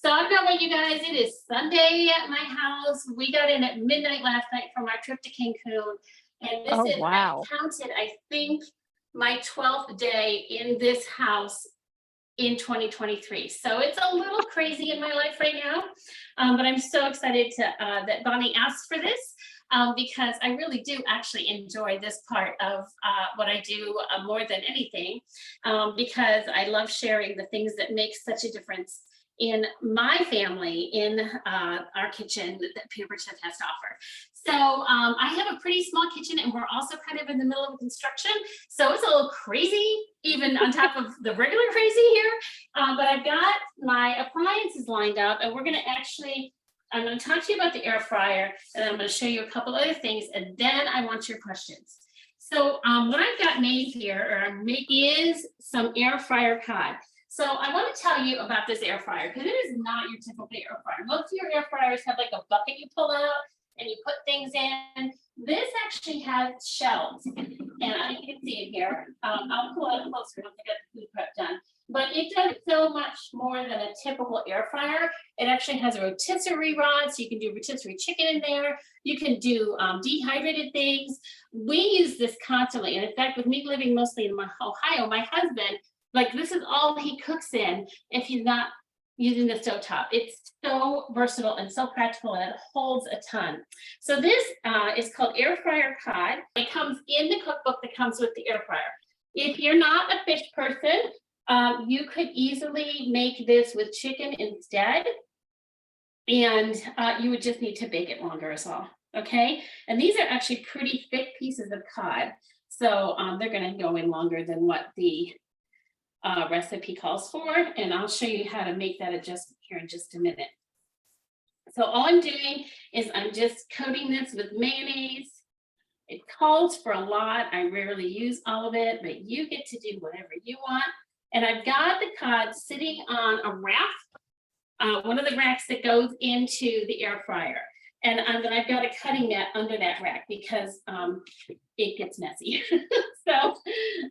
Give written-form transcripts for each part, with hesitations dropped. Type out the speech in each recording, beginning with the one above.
So I don't know about you guys, it is Sunday at my house. We got in at midnight last night from our trip to Cancun. And this Oh, is, I wow. counted, I think, my 12th day in this house in 2023. So it's a little crazy in my life right now. But I'm so excited that Bonnie asked for this because I really do actually enjoy this part of what I do more than anything because I love sharing the things that make such a difference in my family, in our kitchen that Pampered Chef has to offer. So I have a pretty small kitchen and we're also kind of in the middle of construction. So it's a little crazy, even on top of the regular crazy here. But I've got my appliances lined up and we're gonna actually, I'm gonna talk to you about the air fryer and then I'm gonna show you a couple other things and then I want your questions. So what I've got made here, or I'm making, is some air fryer cod. So I want to tell you about this air fryer because it is not your typical air fryer. Most of your air fryers have like a bucket you pull out and you put things in. This actually has shelves, and I can see it here. I'll pull it closer once I get the food prep done. But it does so much more than a typical air fryer. It actually has a rotisserie rod, so you can do rotisserie chicken in there. You can do dehydrated things. We use this constantly, and in fact, with me living mostly in Ohio, my husband, like this is all he cooks in if he's not using the stovetop. It's so versatile and so practical and it holds a ton. So this is called air fryer cod. It comes in the cookbook that comes with the air fryer. If you're not a fish person, you could easily make this with chicken instead. And you would just need to bake it longer as well, okay? And these are actually pretty thick pieces of cod. So they're gonna go in longer than what the recipe calls for, and I'll show you how to make that adjustment here in just a minute. So all I'm doing is I'm just coating this with mayonnaise. It calls for a lot. I rarely use all of it, but you get to do whatever you want. And I've got the cod sitting on a rack, one of the racks that goes into the air fryer. And then I've got a cutting mat under that rack because it gets messy. So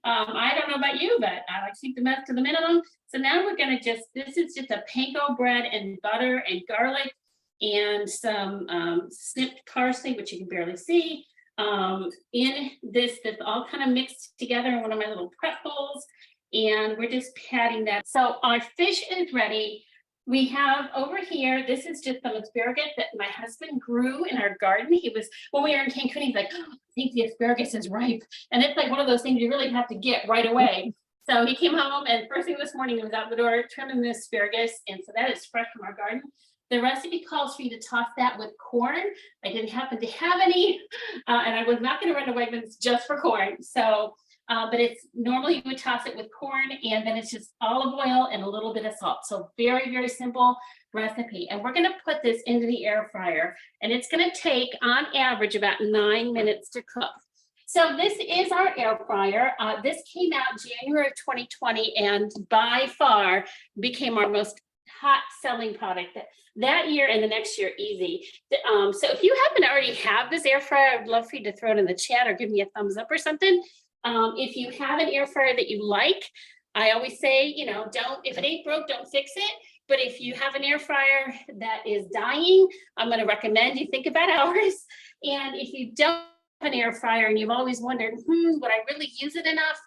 I don't know about you, but I like to keep the mess to the minimum. So now we're gonna this is just a panko bread and butter and garlic and some snipped parsley, which you can barely see. In this, that's all kind of mixed together in one of my little prep bowls. And we're just patting that. So our fish is ready. We have over here, this is just some asparagus that my husband grew in our garden. When we were in Cancun, he's like, oh, I think the asparagus is ripe. And it's like one of those things you really have to get right away. So he came home and first thing this morning, he was out the door trimming the asparagus. And so that is fresh from our garden. The recipe calls for you to toss that with corn. I didn't happen to have any, and I was not gonna run to Wegmans just for corn. So, but it's normally you would toss it with corn and then it's just olive oil and a little bit of salt. So very, very simple recipe. And we're gonna put this into the air fryer and it's gonna take on average about 9 minutes to cook. So this is our air fryer. This came out January of 2020 and by far became our most hot selling product that year and the next year easy. So if you happen to already have this air fryer, I'd love for you to throw it in the chat or give me a thumbs up or something. If you have an air fryer that you like, I always say, if it ain't broke, don't fix it. But if you have an air fryer that is dying, I'm going to recommend you think about ours. And if you don't have an air fryer and you've always wondered, would I really use it enough?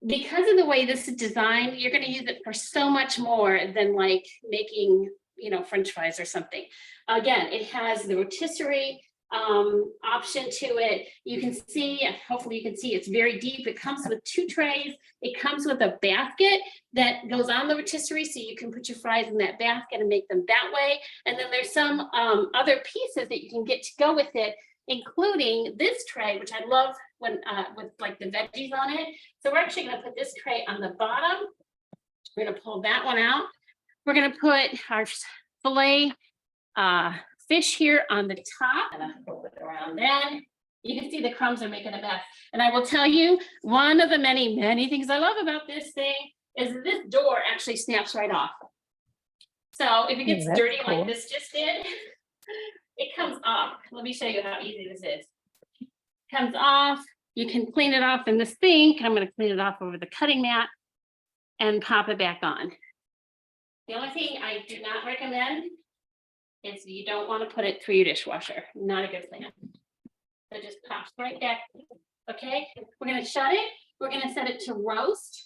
Because of the way this is designed, you're going to use it for so much more than like making, French fries or something. Again, it has the rotisserie option to it. You can see, hopefully you can see it's very deep. It comes with 2 trays. It comes with a basket that goes on the rotisserie so you can put your fries in that basket and make them that way. And then there's some other pieces that you can get to go with it, including this tray, which I love when with like the veggies on it. So we're actually going to put this tray on the bottom. We're going to pull that one out. We're going to put our filet fish here on the top, and I'll pull it around that. You can see the crumbs are making a mess. And I will tell you, one of the many, many things I love about this thing is this door actually snaps right off. So if it gets dirty cool. Like this just did, it comes off. Let me show you how easy this is. It comes off. You can clean it off in the sink. I'm going to clean it off over the cutting mat and pop it back on. The only thing I do not recommend is you don't want to put it through your dishwasher. Not a good plan. So it just pops right back. Okay, we're gonna shut it. We're gonna set it to roast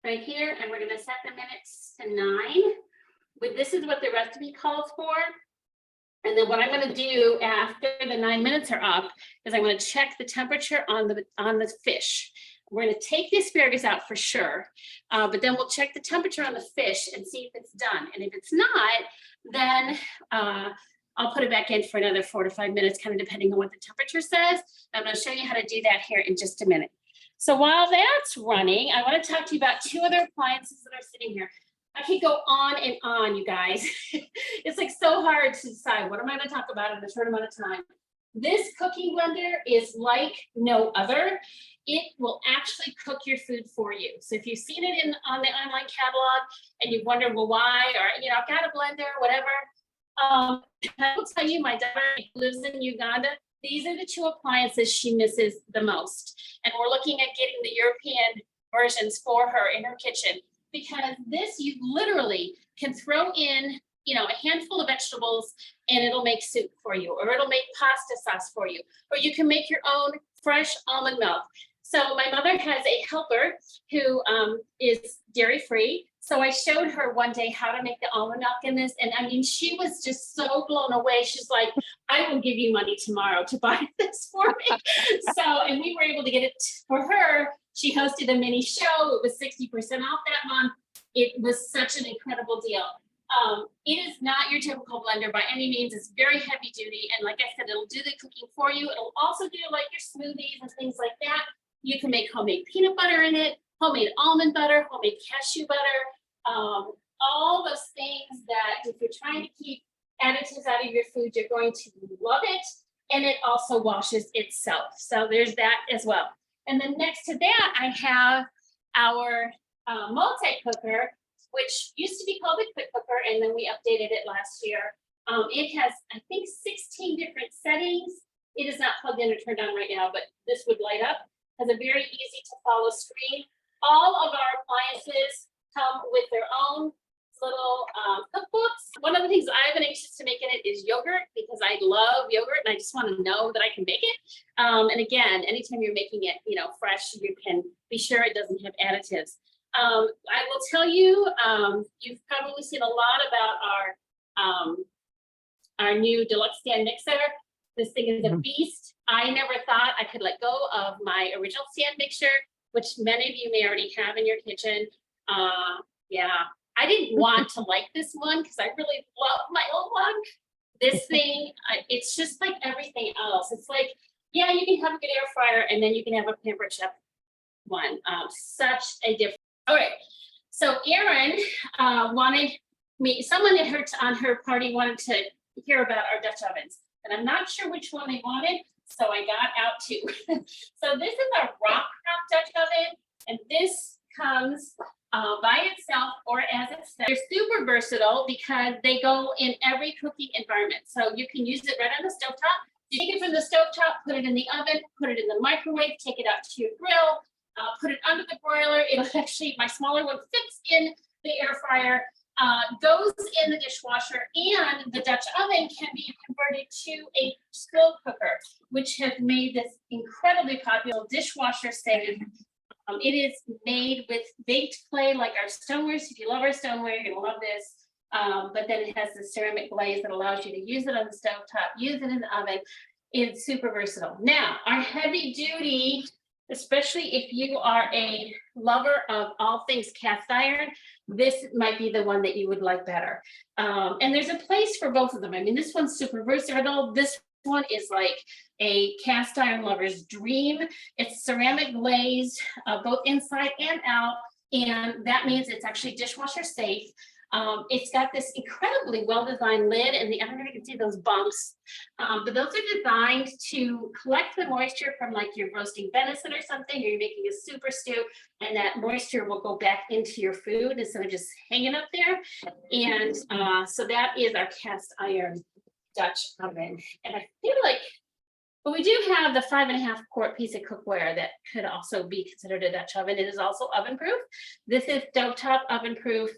right here, and we're gonna set the minutes to 9. This is what the recipe calls for. And then what I'm gonna do after the 9 minutes are up is I'm gonna check the temperature on the fish. We're gonna take the asparagus out for sure, but then we'll check the temperature on the fish and see if it's done. And if it's not, then I'll put it back in for another 4 to 5 minutes, kind of depending on what the temperature says. I'm gonna show you how to do that here in just a minute. So while that's running, I wanna talk to you about 2 other appliances that are sitting here. I could go on and on, you guys. It's like so hard to decide what am I gonna talk about in a short amount of time. This cooking blender is like no other. It will actually cook your food for you. So if you've seen it on the online catalog and you wonder, well, why, or I've got a blender, whatever. I will tell you, my daughter lives in Uganda. These are the 2 appliances she misses the most. And we're looking at getting the European versions for her in her kitchen, because this you literally can throw in, a handful of vegetables and it'll make soup for you, or it'll make pasta sauce for you, or you can make your own fresh almond milk. So my mother has a helper who is dairy free. So I showed her one day how to make the almond milk in this. And I mean, she was just so blown away. She's like, I will give you money tomorrow to buy this for me. And we were able to get it for her. She hosted a mini show. It was 60% off that month. It was such an incredible deal. It is not your typical blender by any means. It's very heavy duty. And like I said, it'll do the cooking for you. It'll also do like your smoothies and things like that. You can make homemade peanut butter in it, homemade almond butter, homemade cashew butter, all those things that if you're trying to keep additives out of your food, you're going to love it. And it also washes itself. So there's that as well. And then next to that, I have our multi-cooker, which used to be called a quick cooker, and then we updated it last year. It has, I think, 16 different settings. It is not plugged in or turned on right now, but this would light up. Has a very easy to follow screen. All of our appliances come with their own little cookbooks. One of the things I've been anxious to make in it is yogurt, because I love yogurt and I just want to know that I can make it. And again, anytime you're making it, fresh, you can be sure it doesn't have additives. I will tell you, you've probably seen a lot about our new deluxe stand mixer. This thing is a beast. I never thought I could let go of my original stand mixer, which many of you may already have in your kitchen. Yeah, I didn't want to like this one because I really love my old one. This thing, it's just like everything else. It's like, yeah, you can have a good air fryer and then you can have a Pampered Chef one. Such a difference. All right, so Erin wanted me, someone at on her party wanted to hear about our Dutch ovens. And I'm not sure which one they wanted, so I got out 2. So this is our Rockcraft Dutch oven, and this comes by itself or as it's set. They're super versatile because they go in every cooking environment. So you can use it right on the stovetop. You take it from the stovetop, put it in the oven, put it in the microwave, take it out to your grill, put it under the broiler. It'll actually, my smaller one fits in the air fryer. Goes in the dishwasher, and the Dutch oven can be converted to a slow cooker, which has made this incredibly popular dishwasher safe. It is made with baked clay like our stoneware. So if you love our stoneware, you're gonna love this. But then it has the ceramic glaze that allows you to use it on the stovetop, use it in the oven. It's super versatile. Now, our heavy duty, especially if you are a lover of all things cast iron, this might be the one that you would like better. And there's a place for both of them. I mean, this one's super versatile. This one is like a cast iron lover's dream. It's ceramic glazed, both inside and out. And that means it's actually dishwasher safe. It's got this incredibly well-designed lid, and I don't know if you can see those bumps, but those are designed to collect the moisture from like you're roasting venison or something, or you're making a super stew, and that moisture will go back into your food instead of just hanging up there. And so that is our cast iron Dutch oven. And I feel like, but we do have the 5.5 quart piece of cookware that could also be considered a Dutch oven. It is also oven proof. This is stovetop oven proof.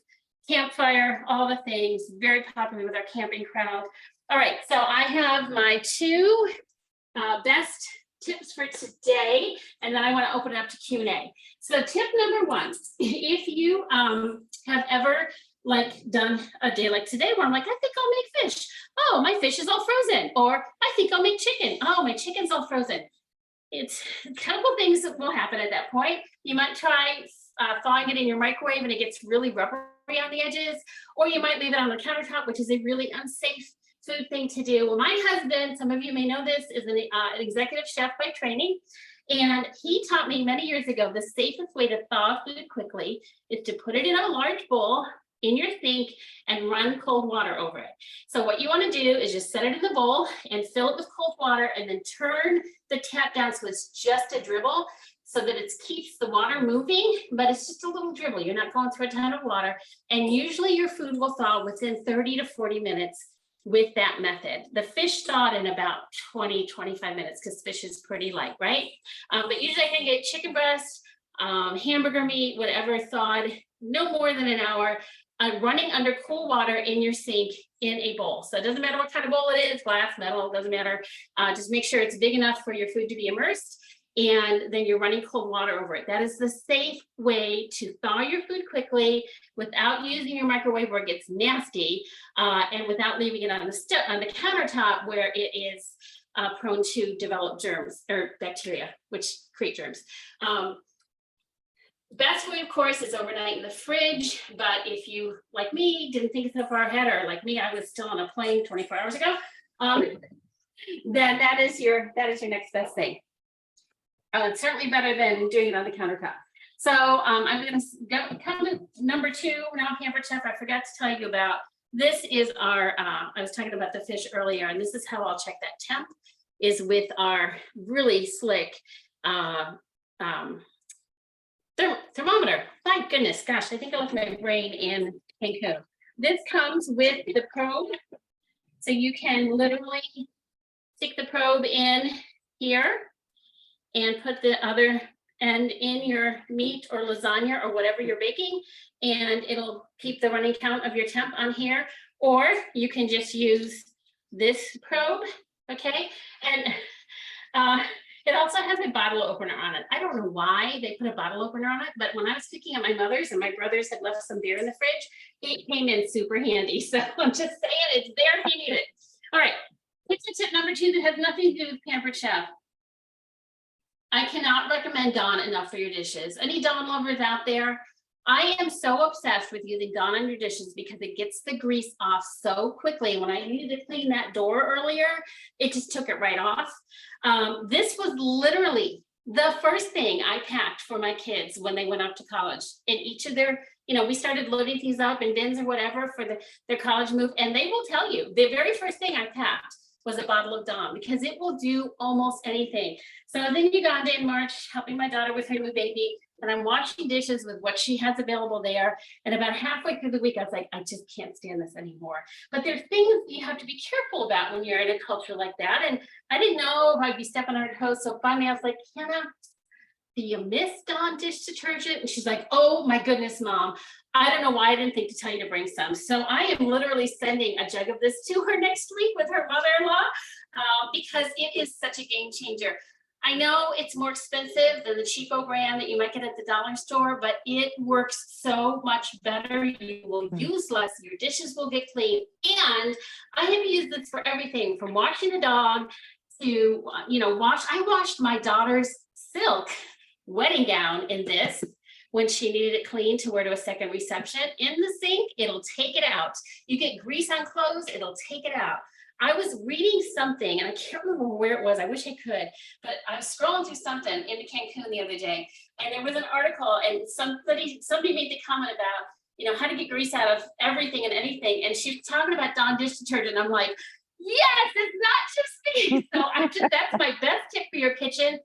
campfire, all the things, very popular with our camping crowd. All right, so I have my two best tips for today, and then I want to open it up to Q&A. So tip number one, if you have ever done a day like today where I'm like, I think I'll make fish. Oh, my fish is all frozen. Or I think I'll make chicken. Oh, my chicken's all frozen. It's a couple things that will happen at that point. You might try thawing it in your microwave and it gets really rubbery on the edges, or you might leave it on the countertop, which is a really unsafe food thing to do. Well, my husband, some of you may know this, is an executive chef by training. And he taught me many years ago, the safest way to thaw food quickly is to put it in a large bowl in your sink and run cold water over it. So what you want to do is just set it in the bowl and fill it with cold water and then turn the tap down so it's just a dribble, so that it keeps the water moving, but it's just a little dribble. You're not going through a ton of water. And usually your food will thaw within 30 to 40 minutes with that method. The fish thawed in about 20, 25 minutes because fish is pretty light, right? But usually I can get chicken breast, hamburger meat, whatever thawed, no more than an hour, running under cool water in your sink in a bowl. So it doesn't matter what kind of bowl it is, glass, metal, doesn't matter. Just make sure it's big enough for your food to be immersed. And then you're running cold water over it. That is the safe way to thaw your food quickly without using your microwave where it gets nasty, and without leaving it on the countertop where it is prone to develop germs or bacteria, which create germs. Best way, of course, is overnight in the fridge. But if you, like me, didn't think so far ahead, or like me, I was still on a plane 24 hours ago, then that is your next best thing. It's certainly better than doing it on the countertop. So I'm going to come to number two now, Pampered Chef. I forgot to tell you about this. Is our I was talking about the fish earlier, and this is how I'll check that temp, is with our really slick thermometer. My goodness, gosh, I think I left my brain in Cancun. This comes with the probe, so you can literally stick the probe in here and put the other end in your meat or lasagna or whatever you're baking, and it'll keep the running count of your temp on here. Or you can just use this probe, okay? And it also has a bottle opener on it. I don't know why they put a bottle opener on it, but when I was cooking at my mother's and my brothers had left some beer in the fridge, it came in super handy. So I'm just saying, it's there if you need it. All right, kitchen tip number two that has nothing to do with Pampered Chef. I cannot recommend Dawn enough for your dishes. Any Dawn lovers out there? I am so obsessed with using Dawn on your dishes because it gets the grease off so quickly. When I needed to clean that door earlier, it just took it right off. This was literally the first thing I packed for my kids when they went off to college. In each of their, we started loading things up in bins or whatever for their college move. And they will tell you, the very first thing I packed was a bottle of Dawn, because it will do almost anything. So I was in Uganda in March, helping my daughter with her new baby, and I'm washing dishes with what she has available there. And about halfway through the week, I was like, I just can't stand this anymore. But there's things you have to be careful about when you're in a culture like that. And I didn't know if I'd be stepping on her toes. So finally I was like, Hannah, do you miss Dawn dish detergent? And she's like, oh my goodness, Mom. I don't know why I didn't think to tell you to bring some. So I am literally sending a jug of this to her next week with her mother-in-law, because it is such a game changer. I know it's more expensive than the cheapo brand that you might get at the dollar store, but it works so much better. You will use less, your dishes will get clean. And I have used this for everything from washing the dog to, I washed my daughter's silk wedding gown in this when she needed it clean to wear to a second reception. In the sink, it'll take it out. You get grease on clothes, it'll take it out. I was reading something, and I can't remember where it was. I wish I could, but I was scrolling through something into Cancun the other day, and there was an article, and somebody made the comment about, how to get grease out of everything and anything. And she was talking about Dawn dish detergent. I'm like, yes, it's not just me. So that's my best tip for your kitchen.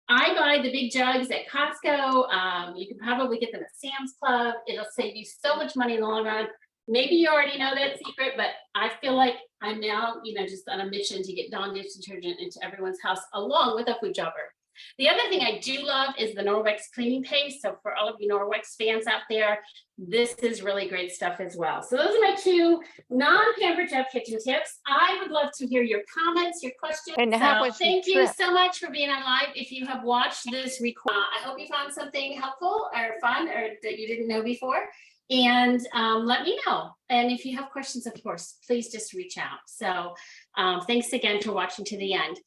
I buy the big jugs at Costco. You can probably get them at Sam's Club. It'll save you so much money in the long run. Maybe you already know that secret, but I feel like I'm now, just on a mission to get Dawn dish detergent into everyone's house along with a food jobber. The other thing I do love is the Norwex cleaning paste. So for all of you Norwex fans out there, this is really great stuff as well. So those are my 2 non-Pampered Chef kitchen tips. I would love to hear your comments, your questions. And how was your thank you trip? so much for being on live. If you have watched this record, I hope you found something helpful or fun or that you didn't know before. And let me know. And if you have questions, of course, please just reach out. So thanks again for watching to the end.